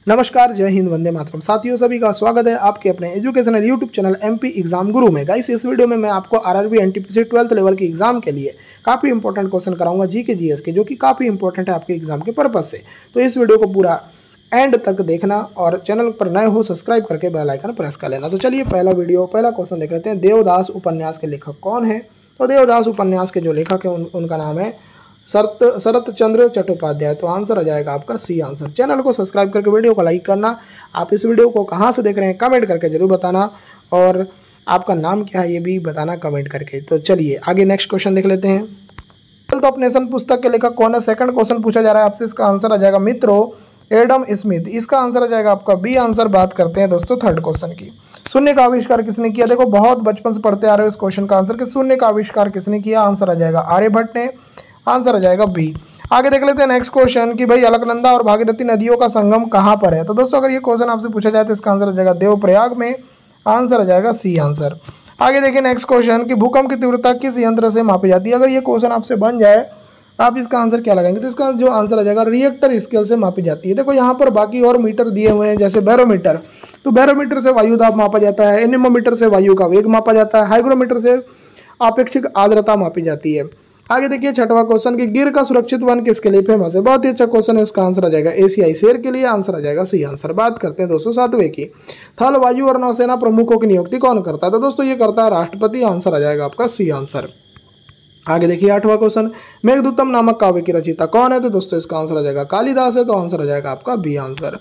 नमस्कार, जय हिंद, वंदे मातरम। साथियों, सभी का स्वागत है आपके अपने educational YouTube channel MP exam गुरु में। गाइस, इस वीडियो में मैं आपको आरआरबी एनटीपीसी 12th लेवल के एग्जाम के लिए काफ़ी इंपॉर्टेंट क्वेश्चन कराऊंगा जीके जीएस के, जो कि काफ़ी इंपॉर्टेंट है आपके एग्जाम के पर्पज से। तो इस वीडियो को पूरा एंड तक देखना और चैनल पर नए हो सब्सक्राइब करके बेल आइकन प्रेस कर लेना। तो चलिए पहला क्वेश्चन देख लेते हैं। देवदास उपन्यास के लेखक कौन है? तो देवदास उपन्यास के जो लेखक है उनका नाम है शरत चंद्र चट्टोपाध्याय। तो आंसर आ जाएगा आपका सी आंसर। चैनल को सब्सक्राइब करके वीडियो को लाइक करना। आप इस वीडियो को कहाँ से देख रहे हैं कमेंट करके जरूर बताना, और आपका नाम क्या है ये भी बताना कमेंट करके। तो चलिए आगे नेक्स्ट क्वेश्चन देख लेते हैं। वेल्थ ऑफ नेशन पुस्तक के लेखक कौन है? सेकंड क्वेश्चन पूछा जा रहा है आपसे। इसका आंसर आ जाएगा मित्रों एडम स्मिथ। इसका आंसर आ जाएगा आपका बी आंसर। बात करते हैं दोस्तों थर्ड क्वेश्चन की। शून्य का आविष्कार किसने किया? देखो, बहुत बचपन से पढ़ते आ रहे हो इस क्वेश्चन का आंसर कि शून्य का आविष्कार किसने किया। आंसर आ जाएगा आर्यभट्ट ने। आंसर आ जाएगा बी। आगे देख लेते हैं नेक्स्ट क्वेश्चन कि भाई अलकनंदा और भागीरथी नदियों का संगम कहाँ पर है? तो दोस्तों अगर ये क्वेश्चन आपसे पूछा जाए तो इसका आंसर आ जाएगा देवप्रयाग में। आंसर आ जाएगा सी आंसर। आगे देखिए नेक्स्ट क्वेश्चन कि भूकंप की तीव्रता किस यंत्र से मापी जाती है? अगर ये क्वेश्चन आपसे बन जाए आप इसका आंसर क्या लगाएंगे? तो इसका जो आंसर आ जाएगा रिएक्टर स्केल से मापी जाती है। देखो यहाँ पर बाकी और मीटर दिए हुए हैं, जैसे बैरोमीटर, तो बैरोमीटर से वायु दाब मापा जाता है, एनीमोमीटर से वायु का वेग मापा जाता है, हाइग्रोमीटर से आपेक्षिक आर्द्रता मापी जाती है। आगे देखिए छठवां क्वेश्चन कि गिर का सुरक्षित वन किसके लिए फेमस है? बहुत ही अच्छा क्वेश्चन है। इसका आंसर आ जाएगा एशियाई शेर के लिए। आंसर आ जाएगा सी आंसर। बात करते हैं दोस्तों सातवें की। थल, वायु और नौसेना प्रमुखों की नियुक्ति कौन करता है? तो दोस्तों ये करता है राष्ट्रपति। आंसर आ जाएगा आपका सी आंसर। आगे देखिए आठवां क्वेश्चन, मेघदूतम नामक काव्य की रचयिता कौन है? तो दोस्तों इसका आंसर आ जाएगा कालिदास है। तो आंसर आ जाएगा आपका बी आंसर।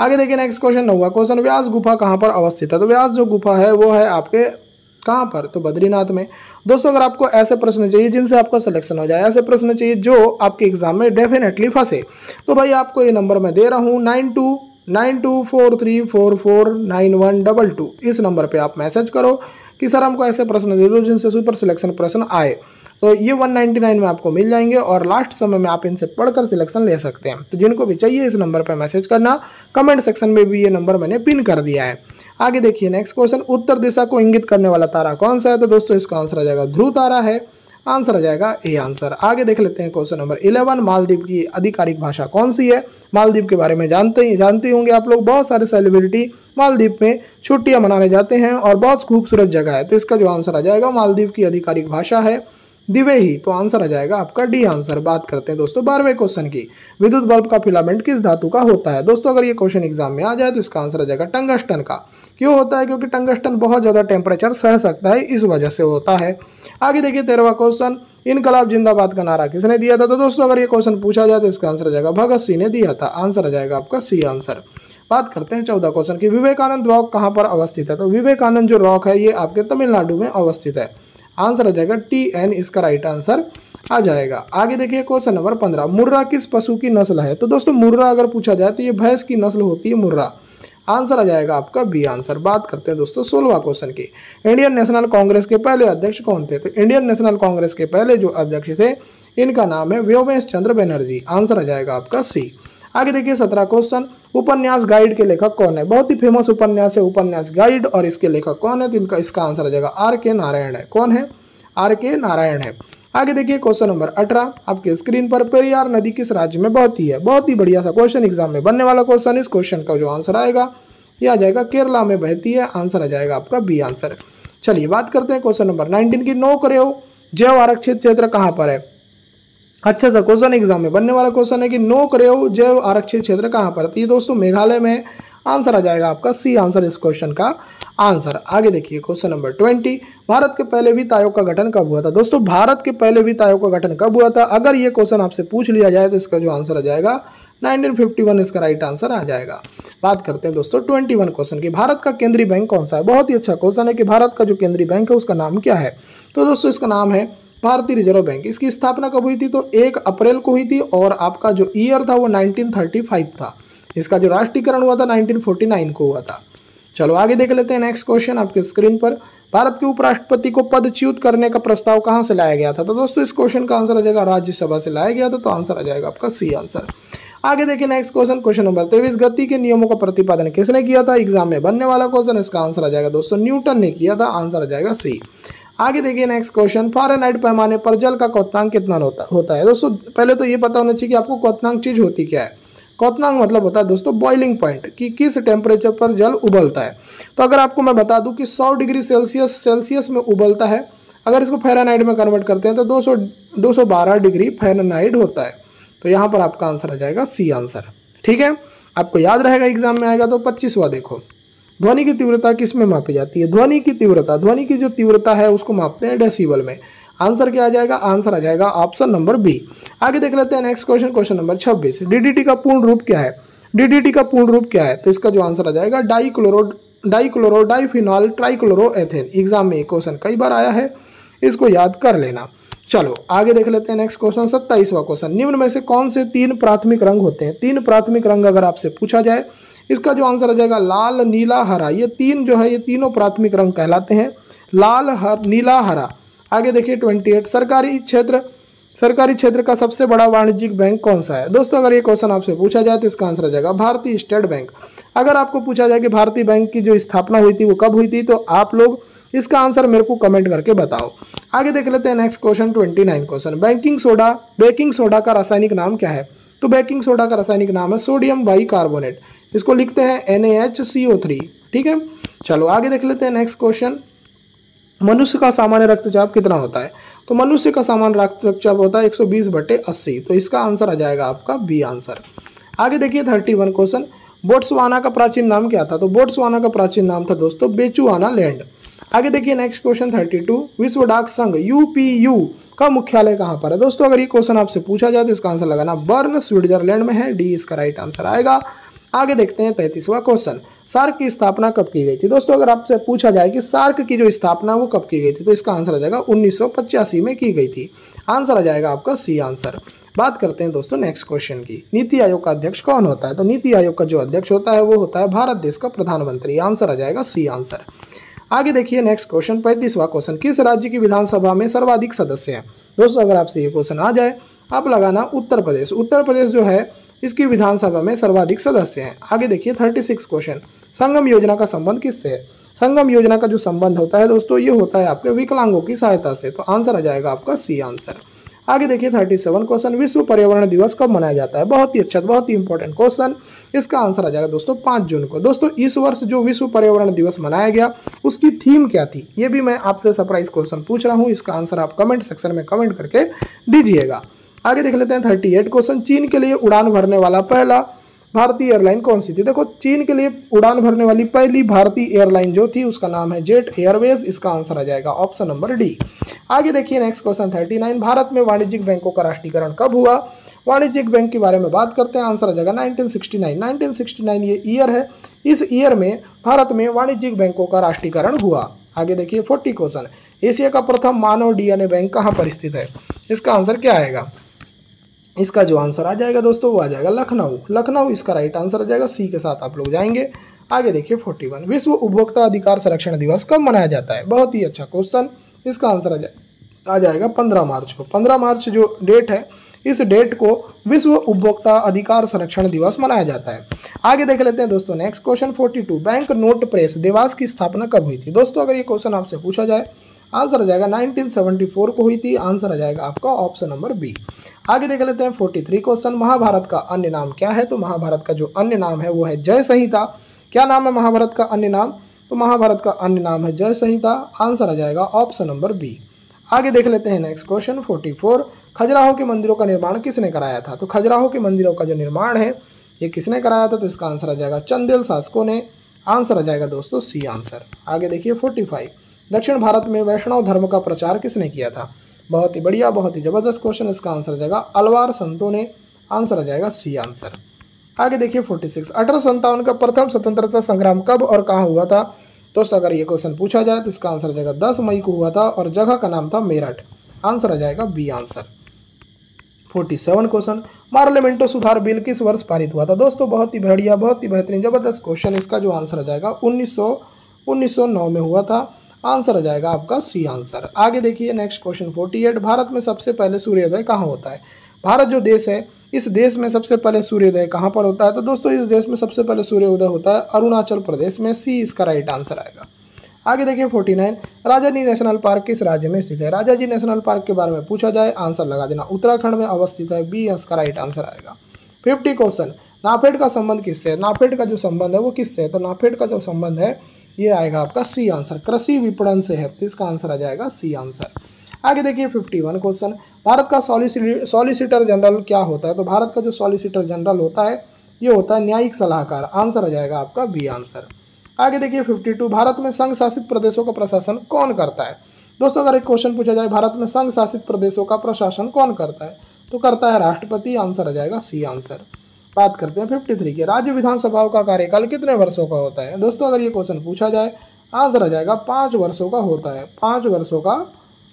आगे देखिए नेक्स्ट क्वेश्चन नौवां क्वेश्चन, व्यास गुफा कहाँ पर अवस्थित है? तो व्यास जो गुफा है वो है आपके कहाँ पर? तो बद्रीनाथ में। दोस्तों अगर आपको ऐसे प्रश्न चाहिए जिनसे आपका सिलेक्शन हो जाए, ऐसे प्रश्न चाहिए जो आपके एग्जाम में डेफिनेटली फंसे, तो भाई आपको ये नंबर मैं दे रहा हूँ 929243449122। इस नंबर पे आप मैसेज करो कि सर हमको ऐसे प्रश्न दे दो जिनसे सुपर सिलेक्शन प्रश्न आए। तो ये 199 में आपको मिल जाएंगे और लास्ट समय में आप इनसे पढ़कर सिलेक्शन ले सकते हैं। तो जिनको भी चाहिए इस नंबर पर मैसेज करना। कमेंट सेक्शन में भी ये नंबर मैंने पिन कर दिया है। आगे देखिए नेक्स्ट क्वेश्चन, उत्तर दिशा को इंगित करने वाला तारा कौन सा है? तो दोस्तों इसका आंसर आ जाएगा ध्रुव तारा है। आंसर आ जाएगा ए आंसर। आगे देख लेते हैं क्वेश्चन नंबर 11, मालदीव की आधिकारिक भाषा कौन सी है? मालदीव के बारे में जानते होंगे आप लोग। बहुत सारे सेलिब्रिटी मालदीव में छुट्टियां मनाने जाते हैं और बहुत खूबसूरत जगह है। तो इसका जो आंसर आ जाएगा मालदीव की आधिकारिक भाषा है दिवेही। तो आंसर आ जाएगा आपका डी आंसर। बात करते हैं दोस्तों 12वें क्वेश्चन की। विद्युत बल्ब का फिलामेंट किस धातु का होता है? दोस्तों अगर ये क्वेश्चन एग्जाम में आ जाए तो इसका आंसर आ जाएगा टंगस्टन का। क्यों होता है? क्योंकि टंगस्टन बहुत ज्यादा टेम्परेचर सह सकता है, इस वजह से होता है। आगे देखिए 13वां क्वेश्चन, इनकलाब जिंदाबाद का नारा किसने दिया था? तो दोस्तों अगर ये क्वेश्चन पूछा जाए तो इसका आंसर आ जाएगा भगत सिंह ने दिया था। आंसर आ जाएगा आपका सी आंसर। बात करते हैं 14 क्वेश्चन की। विवेकानंद रॉक कहाँ पर अवस्थित है? तो विवेकानंद जो रॉक है ये आपके तमिलनाडु में अवस्थित है। आंसर आ जाएगा TN, इसका राइट आंसर आ जाएगा। आगे देखिए क्वेश्चन नंबर 15, मुर्रा किस पशु की नस्ल है? तो दोस्तों मुर्रा अगर पूछा जाए तो ये भैंस की नस्ल होती है मुर्रा। आंसर आ जाएगा आपका बी आंसर। बात करते हैं दोस्तों 16वां क्वेश्चन की। इंडियन नेशनल कांग्रेस के पहले अध्यक्ष कौन थे? तो इंडियन नेशनल कांग्रेस के पहले जो अध्यक्ष थे इनका नाम है व्योमेश चंद्र बनर्जी। आंसर आ जाएगा आपका सी। आगे देखिए 17 क्वेश्चन, उपन्यास गाइड के लेखक कौन है? बहुत ही फेमस उपन्यास है उपन्यास गाइड, और इसके लेखक कौन है? तो इसका आंसर आ जाएगा RK नारायण है। कौन है? RK नारायण है। आगे देखिए क्वेश्चन नंबर 18 आपके स्क्रीन पर, पेरियार नदी किस राज्य में बहती है? बहुत ही बढ़िया सा क्वेश्चन एग्जाम में बनने वाला क्वेश्चन। इस क्वेश्चन का जो आंसर आएगा ये आ जाएगा केरला में बहती है। आंसर आ जाएगा आपका बी आंसर। चलिए बात करते हैं क्वेश्चन नंबर 19 की। नौकरेव जैव आरक्षित क्षेत्र कहाँ पर है? अच्छा सा क्वेश्चन एग्जाम में बनने वाला क्वेश्चन है कि नौकरेव जैव आरक्षित क्षेत्र कहाँ पर? तो ये दोस्तों मेघालय में। आंसर आ जाएगा आपका सी आंसर इस क्वेश्चन का आंसर। आगे देखिए क्वेश्चन नंबर 20, भारत के पहले वित्त आयोग का गठन कब हुआ था? दोस्तों भारत के पहले वित्त आयोग का गठन कब हुआ था? अगर ये क्वेश्चन आपसे पूछ लिया जाए तो इसका जो आंसर आ जाएगा 1951, इसका राइट आंसर आ जाएगा। बात करते हैं दोस्तों 21 क्वेश्चन की। भारत का केंद्रीय बैंक कौन सा है? बहुत ही अच्छा क्वेश्चन है कि भारत का जो केंद्रीय बैंक है उसका नाम क्या है? तो दोस्तों इसका नाम है भारतीय रिजर्व बैंक। इसकी स्थापना कब हुई थी? तो 1 अप्रैल को हुई थी और आपका जो ईयर था वो 1935 था। इसका जो राष्ट्रीयकरण हुआ था 1949 को हुआ था। चलो आगे देख लेते हैं नेक्स्ट क्वेश्चन आपके स्क्रीन पर। भारत के उपराष्ट्रपति को पदच्युत करने का प्रस्ताव कहां से लाया गया था? तो दोस्तों इस क्वेश्चन का आंसर आ जाएगा राज्यसभा से लाया गया था। तो आंसर आ जाएगा आपका सी आंसर। आगे देखिए नेक्स्ट क्वेश्चन, क्वेश्चन नंबर 23, गति के नियमों का प्रतिपादन किसने किया था? एग्जाम में बनने वाला क्वेश्चन। इसका आंसर आ जाएगा दोस्तों न्यूटन ने किया था। आंसर आ जाएगा सी। आगे देखिए नेक्स्ट क्वेश्चन, फ़ारेनहाइट पैमाने पर जल का क्वथनांक कितना होता है? दोस्तों पहले तो ये पता होना चाहिए कि आपको क्वथनांक चीज होती क्या है। क्वथनांक मतलब होता है दोस्तों बॉइलिंग पॉइंट, कि किस टेम्परेचर पर जल उबलता है। तो अगर आपको मैं बता दूं कि 100 डिग्री सेल्सियस में उबलता है, अगर इसको फ़ारेनहाइट में कन्वर्ट करते हैं तो 212 डिग्री फ़ारेनहाइट होता है। तो यहाँ पर आपका आंसर आ जाएगा सी आंसर। ठीक है, आपको याद रहेगा, एग्जाम में आएगा। तो 25वां देखो, ध्वनि की तीव्रता किस में मापी जाती है? ध्वनि की तीव्रता, ध्वनि की जो तीव्रता है उसको मापते हैं डेसिबल में। आंसर क्या आ जाएगा? आंसर आ जाएगा ऑप्शन नंबर बी। आगे देख लेते हैं next question, question number 26। DDT का पूर्ण रूप क्या है? डीडीटी का पूर्ण रूप क्या है? तो इसका जो आंसर आ जाएगा डाइक्लोरो डाइफिनॉल ट्राइक्लोरोएथेन। एग्जाम में क्वेश्चन कई बार आया है, इसको याद कर लेना। चलो आगे देख लेते हैं नेक्स्ट क्वेश्चन, 27वां क्वेश्चन। निम्न में से कौन से 3 प्राथमिक रंग होते हैं? 3 प्राथमिक रंग अगर आपसे पूछा जाए, इसका जो आंसर आ जाएगा लाल, नीला, हरा। ये 3 जो है ये तीनों प्राथमिक रंग कहलाते हैं, लाल, नीला, हरा। आगे देखिए 28, सरकारी क्षेत्र का सबसे बड़ा वाणिज्यिक बैंक कौन सा है? दोस्तों अगर ये क्वेश्चन आपसे पूछा जाए तो इसका आंसर आ जाएगा भारतीय स्टेट बैंक। अगर आपको पूछा जाए कि भारतीय बैंक की जो स्थापना हुई थी वो कब हुई थी, तो आप लोग इसका आंसर मेरे को कमेंट करके बताओ। आगे देख लेते हैं next question, 29 question. Baking soda का रासायनिक नाम क्या है? तो बेकिंग सोडा का रासायनिक नाम है सोडियम बाइकार्बोनेट। इसको लिखते हैं NaHCO3। ठीक है, चलो आगे देख लेते हैं नेक्स्ट क्वेश्चन। मनुष्य का सामान्य रक्तचाप कितना होता है? तो मनुष्य का सामान्य रक्तचाप होता है 120/80। तो इसका आंसर आ जाएगा आपका बी आंसर। आगे देखिए 31 क्वेश्चन। बोट्सवाना का प्राचीन नाम क्या था? तो बोट्सवाना का प्राचीन नाम था दोस्तों बेचुआना लैंड। आगे देखिए नेक्स्ट क्वेश्चन 32। विश्व डाक संघ UPU का मुख्यालय कहाँ पर है? दोस्तों अगर ये क्वेश्चन आपसे पूछा जाए तो इसका आंसर लगाना बर्न, स्विट्जरलैंड में है। डी इसका राइट आंसर आएगा। आगे देखते हैं 33वां क्वेश्चन। सार्क की स्थापना कब की गई थी? दोस्तों अगर आपसे पूछा जाए कि सार्क की जो स्थापना वो कब की गई थी, तो इसका आंसर आ जाएगा 1985 में की गई थी। आंसर आ जाएगा आपका सी आंसर। बात करते हैं दोस्तों नेक्स्ट क्वेश्चन की। नीति आयोग का अध्यक्ष कौन होता है? तो नीति आयोग का जो अध्यक्ष होता है वो होता है भारत देश का प्रधानमंत्री। आंसर आ जाएगा सी आंसर। आगे देखिए नेक्स्ट क्वेश्चन 35वां क्वेश्चन। किस राज्य की विधानसभा में सर्वाधिक सदस्य हैं? दोस्तों अगर आपसे ये क्वेश्चन आ जाए, आप लगाना उत्तर प्रदेश। उत्तर प्रदेश जो है इसकी विधानसभा में सर्वाधिक सदस्य हैं। आगे देखिए 36 क्वेश्चन। संगम योजना का संबंध किससे है? संगम योजना का जो संबंध होता है दोस्तों ये होता है आपके विकलांगों की सहायता से। तो आंसर आ जाएगा आपका सी आंसर। आगे देखिए 37 क्वेश्चन। विश्व पर्यावरण दिवस कब मनाया जाता है? बहुत ही अच्छा, बहुत ही इंपॉर्टेंट क्वेश्चन। इसका आंसर आ जाएगा दोस्तों 5 जून को। दोस्तों इस वर्ष जो विश्व पर्यावरण दिवस मनाया गया उसकी थीम क्या थी, ये भी मैं आपसे सरप्राइज क्वेश्चन पूछ रहा हूँ। इसका आंसर आप कमेंट सेक्शन में कमेंट करके दीजिएगा। आगे देख लेते हैं 38 क्वेश्चन। चीन के लिए उड़ान भरने वाला पहला भारतीय एयरलाइन कौन सी थी? देखो चीन के लिए उड़ान भरने वाली पहली भारतीय एयरलाइन जो थी उसका नाम है जेट एयरवेज। इसका आंसर आ जाएगा ऑप्शन नंबर डी। आगे देखिए नेक्स्ट क्वेश्चन 39। भारत में वाणिज्यिक बैंकों का राष्ट्रीयकरण कब हुआ? वाणिज्यिक बैंक के बारे में बात करते हैं। आंसर आ जाएगा 1969। 1969 ये ईयर है। इस ईयर में भारत में वाणिज्यिक बैंकों का राष्ट्रीयकरण हुआ। आगे देखिए 40 क्वेश्चन। एशिया का प्रथम मानव DNA बैंक कहाँ पर स्थित है? इसका आंसर क्या आएगा? इसका जो आंसर आ जाएगा दोस्तों वो आ जाएगा लखनऊ। लखनऊ इसका राइट आंसर आ जाएगा। सी के साथ आप लोग जाएंगे। आगे देखिए 41। विश्व उपभोक्ता अधिकार संरक्षण दिवस कब मनाया जाता है? बहुत ही अच्छा क्वेश्चन। इसका आंसर आ जाएगा 15 मार्च को। 15 मार्च जो डेट है इस डेट को विश्व उपभोक्ता अधिकार संरक्षण दिवस मनाया जाता है। आगे देख लेते हैं दोस्तों next question 42। Bank note press Dewas की स्थापना कब हुई थी? दोस्तों अगर ये क्वेश्चन आपसे पूछा जाए आंसर आ जाएगा 1974 को हुई थी। आंसर आ जाएगा आपका ऑप्शन नंबर बी। आगे देख लेते हैं 43 क्वेश्चन। महाभारत का अन्य नाम क्या है? तो महाभारत का जो अन्य नाम है वो है जय संहिता। क्या नाम है महाभारत का अन्य नाम? तो महाभारत का अन्य नाम है जय संहिता। आंसर आ जाएगा ऑप्शन नंबर बी। आगे देख लेते हैं नेक्स्ट क्वेश्चन 44। खजुराहो के मंदिरों का निर्माण किसने कराया था? तो खजुराहो के मंदिरों का जो निर्माण है ये किसने कराया था? तो इसका आंसर आ जाएगा चंदेल शासकों ने। आंसर आ जाएगा दोस्तों सी आंसर। आगे देखिए 45। दक्षिण भारत में वैष्णव धर्म का प्रचार किसने किया था? बहुत ही बढ़िया, बहुत ही जबरदस्त क्वेश्चन। इसका आंसर आ जाएगा अलवार संतों ने। आंसर आ जाएगा सी आंसर। आगे देखिए 46। 1857 का प्रथम स्वतंत्रता संग्राम कब और कहाँ हुआ था? दोस्तों अगर ये क्वेश्चन पूछा जाए तो इसका आंसर आ जाएगा 10 मई को हुआ था और जगह का नाम था मेरठ। आंसर आ जाएगा बी आंसर। 47 क्वेश्चन। पार्लियामेंटो सुधार बिल किस वर्ष पारित हुआ था? दोस्तों बहुत ही बढ़िया, बहुत ही बेहतरीन, जबरदस्त क्वेश्चन। इसका जो आंसर आ जाएगा 1909 में हुआ था। आंसर आ जाएगा आपका सी आंसर। आगे देखिए नेक्स्ट क्वेश्चन 48। भारत में सबसे पहले सूर्योदय कहाँ होता है? भारत जो देश है इस देश में सबसे पहले सूर्योदय कहाँ पर होता है? तो दोस्तों इस देश में सबसे पहले सूर्योदय होता है अरुणाचल प्रदेश में। सी इसका राइट आंसर आएगा। आगे देखिए 49। राजाजी नेशनल पार्क किस राज्य में स्थित है? राजाजी नेशनल पार्क के बारे में पूछा जाए आंसर लगा देना उत्तराखंड में अवस्थित है। बी इसका राइट आंसर आएगा। 50 क्वेश्चन। नाफेड का संबंध किससे है? नाफेड का जो संबंध है वो किससे है? तो नाफेड का जो संबंध है ये आएगा आपका सी आंसर, कृषि विपणन से है। तो इसका आंसर आ जाएगा सी आंसर। आगे देखिए 51 क्वेश्चन, भारत का सॉलिसिटर जनरल क्या होता है? तो भारत का जो सॉलिसिटर जनरल होता है ये होता है न्यायिक सलाहकार। आंसर आ जाएगा आपका बी आंसर। आगे देखिए 52, भारत में संघ शासित प्रदेशों का प्रशासन कौन करता है? दोस्तों अगर एक क्वेश्चन पूछा जाए भारत में संघ शासित प्रदेशों का प्रशासन कौन करता है, तो करता है राष्ट्रपति। आंसर आ जाएगा सी आंसर। बात करते हैं 53 के, राज्य विधानसभाओं का कार्यकाल कितने वर्षों का होता है? दोस्तों अगर ये क्वेश्चन पूछा जाए आंसर आ जाएगा 5 वर्षों का होता है, 5 वर्षों का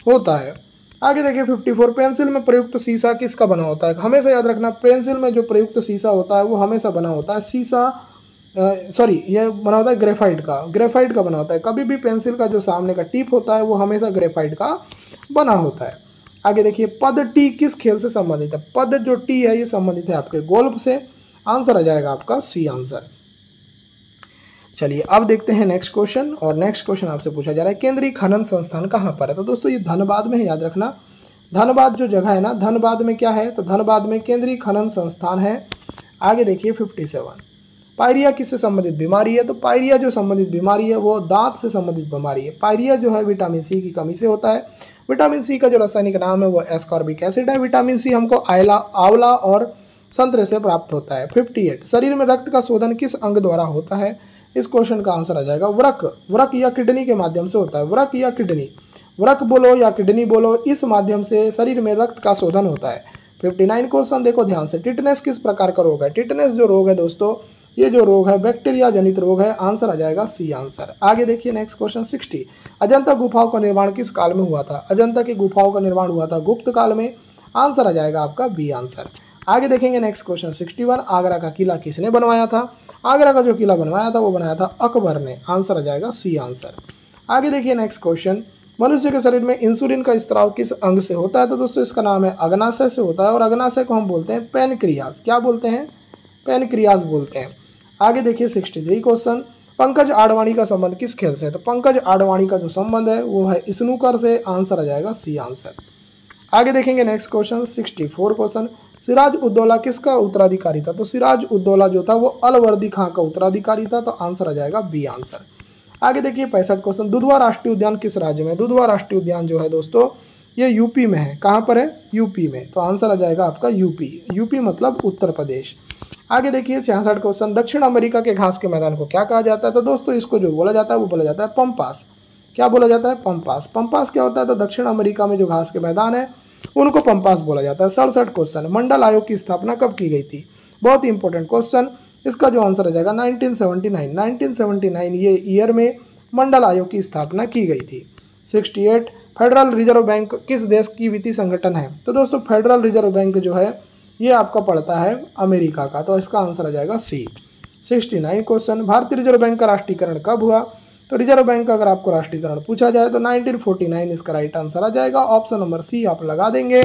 होता है। आगे देखिए 54, पेंसिल में प्रयुक्त शीशा किसका बना होता है? हमेशा याद रखना पेंसिल में जो प्रयुक्त शीशा होता है वो हमेशा बना होता है शीशा ये बना होता है ग्रेफाइट का, ग्रेफाइट का बना होता है। कभी भी पेंसिल का जो सामने का टिप होता है वो हमेशा ग्रेफाइट का बना होता है। आगे देखिए पद टी किस खेल से संबंधित है? पद जो टी है ये संबंधित है आपके गोल्फ से। आंसर आ जाएगा आपका सी आंसर। चलिए अब देखते हैं नेक्स्ट क्वेश्चन, और नेक्स्ट क्वेश्चन आपसे पूछा जा रहा है केंद्रीय खनन संस्थान कहाँ पर है? तो दोस्तों ये धनबाद में है, याद रखना। धनबाद जो जगह है ना, धनबाद में क्या है? तो धनबाद में केंद्रीय खनन संस्थान है। आगे देखिए 57, पायरिया किससे संबंधित बीमारी है? तो पायरिया जो संबंधित बीमारी है वो दांत से संबंधित बीमारी है। पायरिया जो है विटामिन सी की कमी से होता है। विटामिन सी का जो रासायनिक नाम है वो एस्कॉर्बिक एसिड है। विटामिन सी हमको आंवला और संतरे से प्राप्त होता है। 58, शरीर में रक्त का शोधन किस अंग द्वारा होता है? इस क्वेश्चन का आंसर आ जाएगा वृक। वृक या किडनी के माध्यम से होता है। वृक या किडनी, वृक बोलो या किडनी बोलो, इस माध्यम से शरीर में रक्त का शोधन होता है। 59 क्वेश्चन देखो ध्यान से, टिटनेस किस प्रकार का रोग है? टिटनेस जो रोग है दोस्तों ये जो रोग है बैक्टीरिया जनित रोग है। आंसर आ जाएगा सी आंसर। आगे देखिए नेक्स्ट क्वेश्चन 60, अजंता गुफाओं का निर्माण किस काल में हुआ था? अजंता की गुफाओं का निर्माण हुआ था गुप्त काल में। आंसर आ जाएगा आपका बी आंसर। आगे देखेंगे नेक्स्ट क्वेश्चन 61, आगरा का किला किसने बनवाया था? आगरा का जो किला बनवाया था वो बनाया था अकबर ने। आंसर आ जाएगा सी आंसर। आगे देखिए नेक्स्ट क्वेश्चन, मनुष्य के शरीर में इंसुलिन का स्त्राव किस अंग से होता है? तो दोस्तों इसका नाम है अग्नाशय से होता है, और अग्नाशय को हम बोलते हैं पैनक्रियाज। क्या बोलते हैं? पैनक्रियाज बोलते हैं। आगे देखिए 63 क्वेश्चन, पंकज आडवाणी का संबंध किस खेल से है? तो पंकज आडवाणी का जो संबंध है वो है स्नूकर से। आंसर आ जाएगा सी आंसर। आगे देखेंगे next question 64 question, Siraj Uddaula किसका उत्तराधिकारी था? तो सिराज उद्दौला जो था वो अलवर्दी खां का उत्तराधिकारी था। तो आंसर आ जाएगा बी आंसर। आगे देखिए 65 क्वेश्चन, दुधवा राष्ट्रीय उद्यान किस राज्य में? दुधवा राष्ट्रीय उद्यान जो है दोस्तों ये यूपी में है। कहाँ पर है? यूपी में। तो आंसर आ जाएगा आपका यूपी। यूपी मतलब उत्तर प्रदेश। आगे देखिए 66 क्वेश्चन, दक्षिण अमेरिका के घास के मैदान को क्या कहा जाता है? तो दोस्तों इसको जो बोला जाता है वो बोला जाता है पंपास। क्या बोला जाता है? पंपास। पंपास क्या होता है? तो दक्षिण अमेरिका में जो घास के मैदान है उनको पंपास बोला जाता है। 67 क्वेश्चन, मंडल आयोग की स्थापना कब की गई थी? बहुत ही इंपॉर्टेंट क्वेश्चन। इसका जो आंसर आ जाएगा 1979। 1979 ये ईयर में मंडल आयोग की स्थापना की गई थी। 68, फेडरल रिजर्व बैंक किस देश की वित्तीय संगठन है? तो दोस्तों फेडरल रिजर्व बैंक जो है ये आपका पड़ता है अमेरिका का। तो इसका आंसर आ जाएगा सी। 69 क्वेश्चन, भारतीय रिजर्व बैंक का राष्ट्रीयकरण कब हुआ? तो रिजर्व बैंक का अगर आपको राष्ट्रीयकरण पूछा जाए तो 1949 इसका राइट आंसर आ जाएगा। ऑप्शन नंबर सी आप लगा देंगे।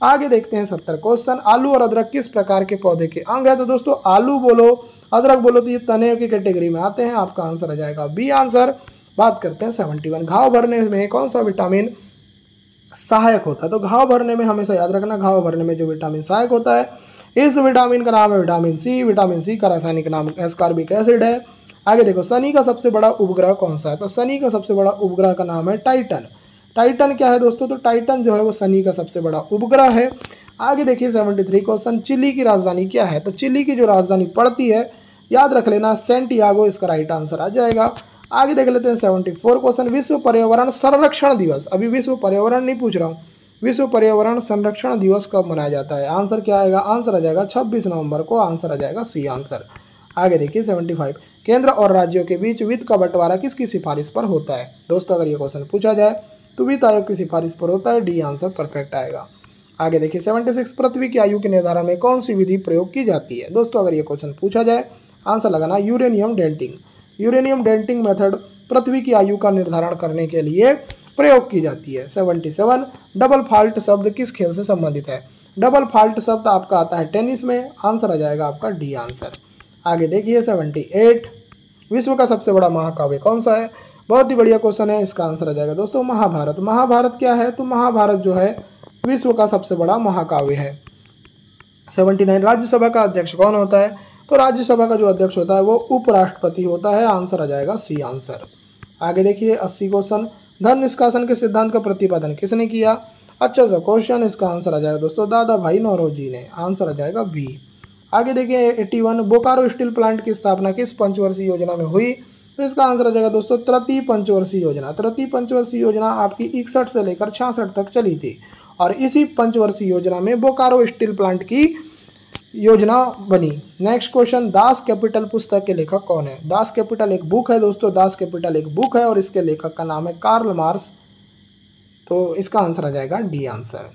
आगे देखते हैं 70 क्वेश्चन, आलू और अदरक किस प्रकार के पौधे के अंग है? तो दोस्तों आलू बोलो अदरक बोलो तो ये तने की कैटेगरी में आते हैं। आपका आंसर आ जाएगा बी आंसर। बात करते हैं 71, घाव भरने में कौन सा विटामिन सहायक होता है? तो घाव भरने में हमेशा याद रखना, घाव भरने में जो विटामिन सहायक होता है इस विटामिन का नाम है विटामिन सी। विटामिन सी का रासायनिक नाम एस्कॉर्बिक एसिड है। आगे देखो शनि का सबसे बड़ा उपग्रह कौन सा है? तो शनि का सबसे बड़ा उपग्रह का नाम है टाइटन। टाइटन क्या है दोस्तों? तो टाइटन जो है वो शनि का सबसे बड़ा उपग्रह है। आगे देखिए 73 क्वेश्चन, चिली की राजधानी क्या है? तो चिली की जो राजधानी पड़ती है याद रख लेना सेंटियागो, इसका राइट आंसर आ जाएगा। आगे देख लेते हैं 74 क्वेश्चन, विश्व पर्यावरण संरक्षण दिवस, अभी विश्व पर्यावरण नहीं पूछ रहा हूँ, विश्व पर्यावरण संरक्षण दिवस कब मनाया जाता है? आंसर क्या आएगा? आंसर आ जाएगा 26 नवंबर को। आंसर आ जाएगा सी आंसर। आगे देखिए 75, केंद्र और राज्यों के बीच वित्त का बंटवारा किसकी सिफारिश पर होता है? दोस्तों अगर ये क्वेश्चन पूछा जाए तो वित्त आयोग की सिफारिश पर होता है। डी आंसर परफेक्ट आएगा। आगे देखिए 76, पृथ्वी की आयु के निर्धारण में कौन सी विधि प्रयोग की जाती है? दोस्तों अगर ये क्वेश्चन पूछा जाए आंसर लगाना uranium dating. Uranium dating method पृथ्वी की आयु का निर्धारण करने के लिए प्रयोग की जाती है। 77, डबल फॉल्ट शब्द किस खेल से संबंधित है? डबल फॉल्ट शब्द आपका आता है टेनिस में। आंसर आ जाएगा आपका डी आंसर। आगे देखिए 78, विश्व का सबसे बड़ा महाकाव्य कौन सा है? बहुत ही बढ़िया क्वेश्चन है, इसका आंसर आ जाएगा दोस्तों महाभारत। महाभारत क्या है? तो महाभारत जो है विश्व का सबसे बड़ा महाकाव्य है। 79, राज्यसभा का अध्यक्ष कौन होता है? तो राज्यसभा का जो अध्यक्ष होता है वो उपराष्ट्रपति होता है। आंसर आ जाएगा सी आंसर। आगे देखिए 80 क्वेश्चन, धन निष्कासन के सिद्धांत का प्रतिपादन किसने किया? अच्छा सा क्वेश्चन, इसका आंसर आ जाएगा दोस्तों दादा भाई नौरोजी ने। आंसर आ जाएगा बी। आगे देखिए 81, बोकारो स्टील प्लांट की स्थापना किस पंचवर्षीय योजना में हुई? तो इसका आंसर आ जाएगा दोस्तों तृतीय पंचवर्षीय योजना। तृतीय पंचवर्षीय योजना आपकी 61 से लेकर 66 तक चली थी और इसी पंचवर्षीय योजना में बोकारो स्टील प्लांट की योजना बनी। नेक्स्ट क्वेश्चन, दास कैपिटल पुस्तक के लेखक कौन है? दास कैपिटल एक बुक है दोस्तों, दास कैपिटल एक बुक है और इसके लेखक का नाम है कार्ल मार्क्स। तो इसका आंसर आ जाएगा डी आंसर।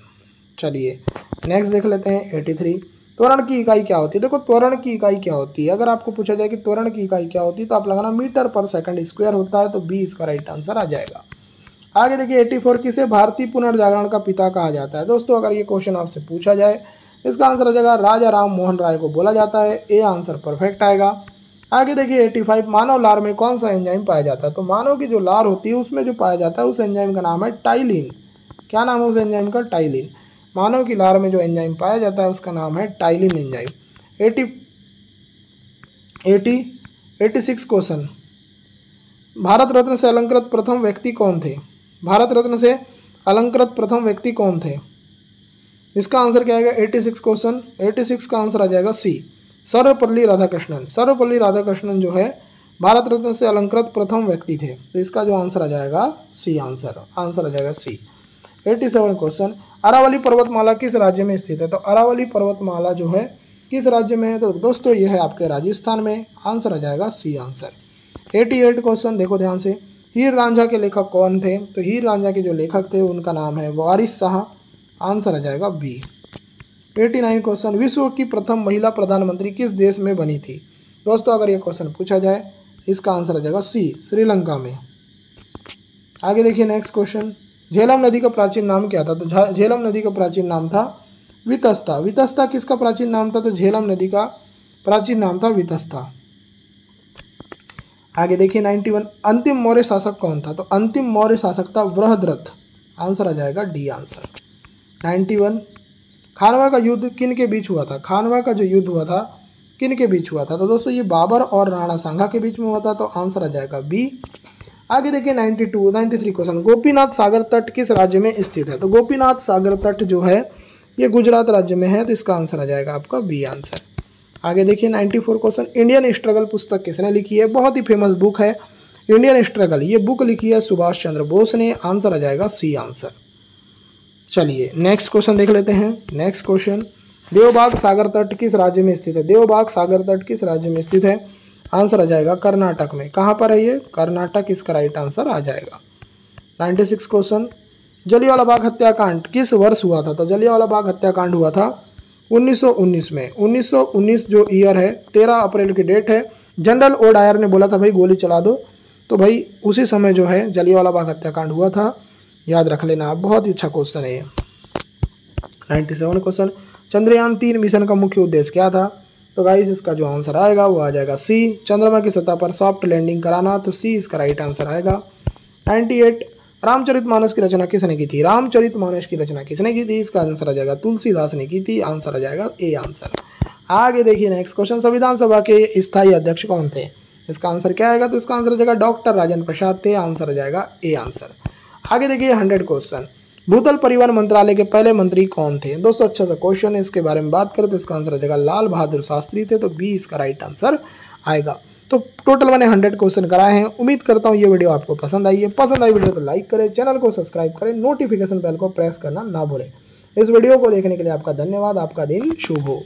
चलिए नेक्स्ट देख लेते हैं 83, त्वरण की इकाई क्या होती है? देखो त्वरण की इकाई क्या होती है, अगर आपको पूछा जाए कि त्वरण की इकाई क्या होती है तो आप लगाना मीटर पर सेकंड स्क्वायर होता है, तो बी इसका राइट आंसर आ जाएगा। आगे देखिए 84, किसे भारतीय पुनर्जागरण का पिता कहा जाता है? दोस्तों अगर ये क्वेश्चन आपसे पूछा जाए इसका आंसर आ जाएगा राजा राम मोहन राय को बोला जाता है। ए आंसर परफेक्ट आएगा। आगे देखिए 85, मानव लार में कौन सा एंजाइम पाया जाता है? तो मानव की जो लार होती है उसमें जो पाया जाता है उस एंजाइम का नाम है टाइलिन। क्या नाम है उस एंजाइम का? टाइलिन। मानव की लार में जो एंजाइम पाया जाता है उसका नाम है ptyalin enzyme. 86 question, Bharat Ratna से अलंकृत प्रथम व्यक्ति कौन थे? भारत रत्न से अलंकृत प्रथम व्यक्ति कौन थे? इसका आंसर क्या आएगा? 86 क्वेश्चन, 86 का आंसर आ जाएगा सी, सर्वपल्ली राधाकृष्णन। सर्वपल्ली राधाकृष्णन जो है भारत रत्न से अलंकृत प्रथम व्यक्ति थे, तो इसका जो आंसर आ जाएगा सी आंसर। आंसर आ जाएगा सी। 87 क्वेश्चन, अरावली पर्वतमाला किस राज्य में स्थित है? तो अरावली पर्वतमाला जो है किस राज्य में है? तो दोस्तों ये है आपके राजस्थान में। आंसर आ जाएगा सी आंसर। 88 क्वेश्चन देखो ध्यान से, हीर रांझा के लेखक कौन थे? तो हीर रांझा के जो लेखक थे उनका नाम है वारिस शाह। आंसर आ जाएगा बी। 89 क्वेश्चन, विश्व की प्रथम महिला प्रधानमंत्री किस देश में बनी थी? दोस्तों अगर ये क्वेश्चन पूछा जाए इसका आंसर आ जाएगा सी, श्रीलंका में। आगे देखिए नेक्स्ट क्वेश्चन, झेलम नदी का प्राचीन नाम क्या था? तो झेलम नदी का प्राचीन नाम था वितस्ता। वितस्ता किसका प्राचीन नाम था? तो झेलम नदी का प्राचीन नाम था वितस्ता। आगे देखिए 91, अंतिम मौर्य शासक कौन था? तो अंतिम मौर्य शासक था बृहद्रथ। आंसर आ जाएगा डी आंसर। 91, खानवा का युद्ध किन के बीच हुआ था? खानवा का जो युद्ध हुआ था किन के बीच हुआ था? तो दोस्तों ये बाबर और राणा सांगा के बीच में हुआ था, तो आंसर आ जाएगा बी। आगे देखिए 93 क्वेश्चन, गोपीनाथ सागर तट किस राज्य में स्थित है? तो गोपीनाथ सागर तट जो है ये गुजरात राज्य में है, तो इसका आंसर आ जाएगा आपका बी आंसर। आगे देखिए 94 क्वेश्चन, इंडियन स्ट्रगल पुस्तक किसने लिखी है? बहुत ही फेमस बुक है इंडियन स्ट्रगल, ये बुक लिखी है सुभाष चंद्र बोस ने। आंसर आ जाएगा सी आंसर। चलिए नेक्स्ट क्वेश्चन देख लेते हैं। नेक्स्ट क्वेश्चन, देवबाग सागर तट किस राज्य में स्थित है? देवबाग सागर तट किस राज्य में स्थित है? आंसर आ जाएगा कर्नाटक में। कहाँ पर है ये? कर्नाटक, इसका राइट आंसर आ जाएगा। 96 क्वेश्चन, जलियांवाला बाग हत्याकांड किस वर्ष हुआ था? तो जलियांवाला बाग हत्याकांड हुआ था 1919 में। 1919 जो ईयर है 13 अप्रैल की डेट है। जनरल ओ डायर ने बोला था भाई गोली चला दो, तो भाई उसी समय जो है जलियांवाला बाग हत्याकांड हुआ था, याद रख लेना आप। बहुत ही अच्छा क्वेश्चन है ये। 97 क्वेश्चन, चंद्रयान 3 मिशन का मुख्य उद्देश्य क्या था? तो गाइस इसका जो आंसर आएगा वो आ जाएगा सी, चंद्रमा की सतह पर सॉफ्ट लैंडिंग कराना, तो सी इसका राइट आंसर आएगा। 98, रामचरितमानस की रचना किसने की थी? रामचरितमानस की रचना किसने की थी? इसका आंसर आ जाएगा तुलसीदास ने की थी। आंसर आ जाएगा ए आंसर। आगे देखिए नेक्स्ट क्वेश्चन, संविधान सभा के स्थायी अध्यक्ष कौन थे? इसका आंसर क्या आएगा? तो इसका आंसर आ जाएगा डॉक्टर राजेंद्र प्रसाद थे। आंसर आ जाएगा ए आंसर। आगे देखिए 100 क्वेश्चन, भूतल परिवहन मंत्रालय के पहले मंत्री कौन थे? दोस्तों अच्छा सा क्वेश्चन है, इसके बारे में बात करें तो इसका आंसर आ जाएगा लाल बहादुर शास्त्री थे, तो बी इसका राइट आंसर आएगा। तो टोटल मैंने 100 क्वेश्चन कराए हैं। उम्मीद करता हूँ ये वीडियो आपको पसंद आई है। पसंद आई वीडियो को लाइक करें, चैनल को सब्सक्राइब करें, नोटिफिकेशन बेल को प्रेस करना ना भूलें। इस वीडियो को देखने के लिए आपका धन्यवाद। आपका दिन शुभ हो।